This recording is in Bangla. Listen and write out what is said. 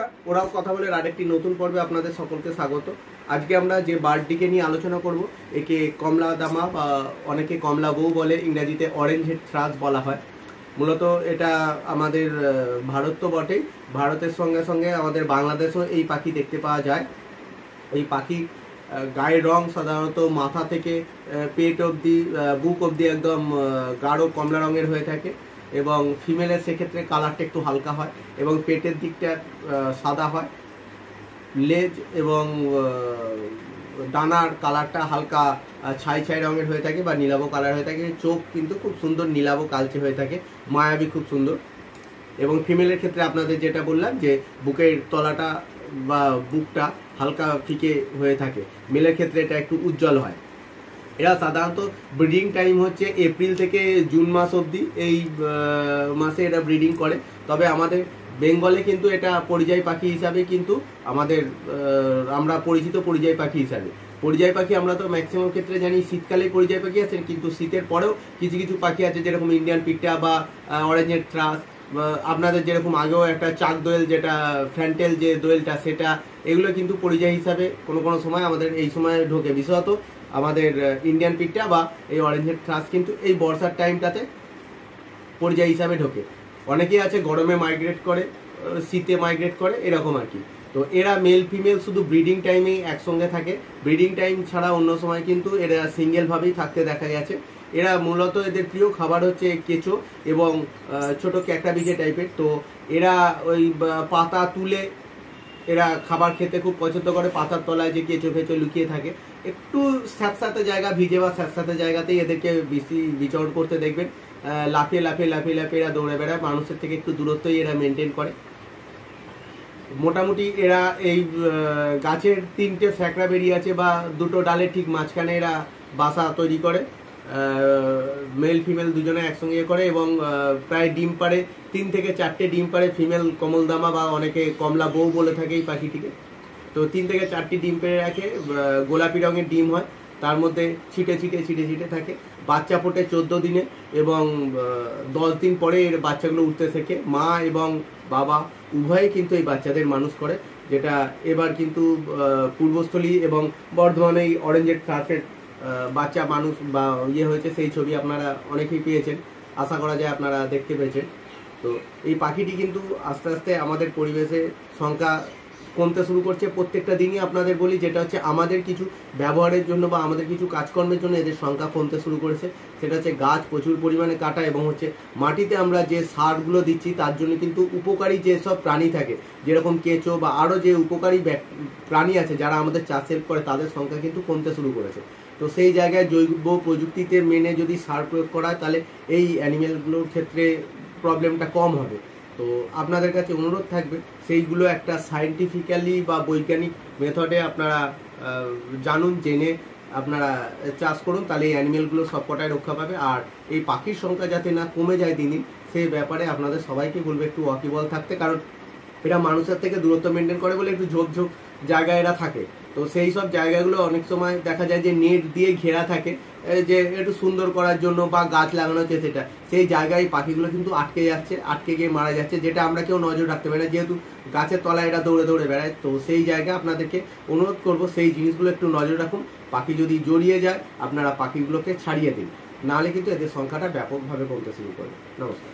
নমস্কার, ওরাও কথা বলে আরেকটি নতুন পর্বে আপনাদের সকলকে স্বাগত। আজকে আমরা যে বার্ডটিকে নিয়ে আলোচনা করব, একে কমলা দামা বা অনেকে কমলা বউ বলে, ইংরেজিতে অরেঞ্জ হেড থ্রাশ বলা হয়। মূলত এটা আমাদের ভারত তো বটেই, ভারতের সঙ্গে সঙ্গে আমাদের বাংলাদেশেও এই পাখি দেখতে পাওয়া যায়। এই পাখি গায়ের রং সাধারণত মাথা থেকে পেট অবধি, বুক অবধি একদম গাঢ় কমলা রঙের হয়ে থাকে এবং ফিমেলের সেক্ষেত্রে কালারটা একটু হালকা হয় এবং পেটের দিকটা সাদা হয়। লেজ এবং ডানার কালারটা হালকা ছাই ছাই রঙের হয়ে থাকে বা নীলাভ কালার হয়ে থাকে। চোখ কিন্তু খুব সুন্দর নীলাভ কালচে হয়ে থাকে, মায়াবী, খুব সুন্দর। এবং ফিমেলের ক্ষেত্রে আপনাদের যেটা বললাম যে বুকের তলাটা বা বুকটা হালকা ফিকে হয়ে থাকে, মেলের ক্ষেত্রে এটা একটু উজ্জ্বল হয়। এরা সাধারণত ব্রিডিং টাইম হচ্ছে এপ্রিল থেকে জুন মাস অবধি, এই মাসে এরা ব্রিডিং করে। তবে আমাদের বেঙ্গলে কিন্তু এটা পরিযায়ী পাখি হিসাবে কিন্তু আমাদের আমরা পরিচিত পরিযায়ী পাখি হিসাবে। পরিযায়ী পাখি আমরা তো ম্যাক্সিমাম ক্ষেত্রে জানি শীতকালেই পরিযায়ী পাখি আছে, কিন্তু শীতের পরেও কিছু কিছু পাখি আছে যেরকম ইন্ডিয়ান পিটা বা অরেঞ্জের থ্রাশ, আপনাদের যেরকম আগেও একটা চাক দোয়েল, যেটা ফ্যান্টেল যে দোয়েলটা, সেটা এগুলো কিন্তু পরিযায়ী হিসাবে কোনো কোনো সময় আমাদের এই সময় ঢোকে। বিশেষত আমাদের ইন্ডিয়ান পিটা বা এই অরেঞ্জের থ্রাশ কিন্তু এই বর্ষার টাইমটাতে পরিযায়ী হিসাবে ঢোকে। অনেকেই আছে গরমে মাইগ্রেট করে, শীতে মাইগ্রেট করে, এরকম আর কি। তো এরা মেল ফিমেল শুধু ব্রিডিং টাইমেই একসঙ্গে থাকে। ব্রিডিং টাইম ছাড়া অন্য সময় কিন্তু এরা সিঙ্গেলভাবেই থাকতে দেখা গেছে। এরা মূলত এদের প্রিয় খাবার হচ্ছে কেঁচো এবং ছোট ক্যাকড়া বিজে টাইপের। তো এরা ওই পাতা তুলে এরা খাবার খেতে খুব পছন্দ করে। পাতার তলায় যে কেঁচো ফেঁচো লুকিয়ে থাকে, একটু স্যাঁতস্যাঁতে জায়গা, ভিজে বা স্যাঁতস্যাঁতে জায়গাতেই এদেরকে বেশি বিচরণ করতে দেখবেন। লাফিয়ে লাফিয়ে লাফিয়ে লাফিয়ে এরা দৌড়ে বেড়ায়, মানুষের থেকে একটু দূরত্বই এরা মেনটেন করে। মোটামুটি এরা এই গাছের 3টে ফ্যাকড়া বেরিয়ে আছে বা 2টো ডালের ঠিক মাঝখানে এরা বাসা তৈরি করে। মেল ফিমেল দুজনে একসঙ্গে করে এবং প্রায় ডিম পাড়ে 3 থেকে 4টে ডিম পাড়ে ফিমেল কমলদামা বা অনেকে কমলা বউ বলে থাকে এই পাখিটিকে। তো 3 থেকে 4টি ডিম পেড়ে রাখে, গোলাপি রঙের ডিম হয়, তার মধ্যে ছিটে ছিটে ছিটে ছিটে থাকে। বাচ্চা ফোটে 14 দিনে এবং 10 দিন পরে এর বাচ্চাগুলো উঠতে শেখে। মা এবং বাবা উভয়ে কিন্তু এই বাচ্চাদের মানুষ করে, যেটা এবার কিন্তু পূর্বস্থলী এবং বর্ধমানে এই অরেঞ্জের থ্রাশের বাচ্চা মানুষ বা হয়েছে, সেই ছবি আপনারা অনেকেই পেয়েছেন, আশা করা যায় আপনারা দেখতে পেয়েছেন। তো এই পাখিটি কিন্তু আস্তে আস্তে আমাদের পরিবেশে সংখ্যা কমতে শুরু করছে প্রত্যেকটা দিনই। আপনাদের বলি, যেটা হচ্ছে আমাদের কিছু ব্যবহারের জন্য বা আমাদের কিছু কাজকর্মের জন্য এদের সংখ্যা কমতে শুরু করেছে। সেটা হচ্ছে গাছ প্রচুর পরিমাণে কাটা এবং হচ্ছে মাটিতে আমরা যে সারগুলো দিচ্ছি তার জন্য কিন্তু উপকারী যেসব প্রাণী থাকে, যেরকম কেঁচো বা আরও যে উপকারী প্রাণী আছে যারা আমাদের চাষ হেল্প করে, তাদের সংখ্যা কিন্তু কমতে শুরু করেছে। তো সেই জায়গায় জৈব প্রযুক্তিতে মেনে যদি সার প্রয়োগ করা হয়, তাহলে এই অ্যানিমেলগুলোর ক্ষেত্রে প্রবলেমটা কম হবে। তো আপনাদের কাছে অনুরোধ থাকবে সেইগুলো একটা সায়েন্টিফিক্যালি বা বৈজ্ঞানিক মেথডে আপনারা জানুন, জেনে আপনারা চাষ করুন, তাহলে এই অ্যানিমেলগুলো সবকটাই রক্ষা পাবে। আর এই পাখির সংখ্যা যাতে না কমে যায় দিন দিন, সেই ব্যাপারে আপনাদের সবাইকে বলবে একটু ওয়াকিবল থাকতে। কারণ এরা মানুষের থেকে দূরত্ব মেনটেন করে বলে একটু ঝোপ ঝোপ জায়গায় এরা থাকে। তো সেই সব জায়গাগুলো অনেক সময় দেখা যায় যে নেট দিয়ে ঘেরা থাকে, যে একটু সুন্দর করার জন্য বা গাছ লাগানো হচ্ছে, সেটা সেই জায়গায় পাখিগুলো কিন্তু আটকে যাচ্ছে, আটকে গিয়ে মারা যাচ্ছে, যেটা আমরা কেউ নজর রাখতে পারি না, যেহেতু গাছের তলায় এরা দৌড়ে দৌড়ে বেড়ায়। তো সেই জায়গায় আপনাদেরকে অনুরোধ করব সেই জিনিসগুলো একটু নজর রাখুন। পাখি যদি জড়িয়ে যায়, আপনারা পাখিগুলোকে ছাড়িয়ে দিন, নাহলে কিন্তু এদের সংখ্যাটা ব্যাপকভাবে কমতে শুরু করবে। নমস্কার।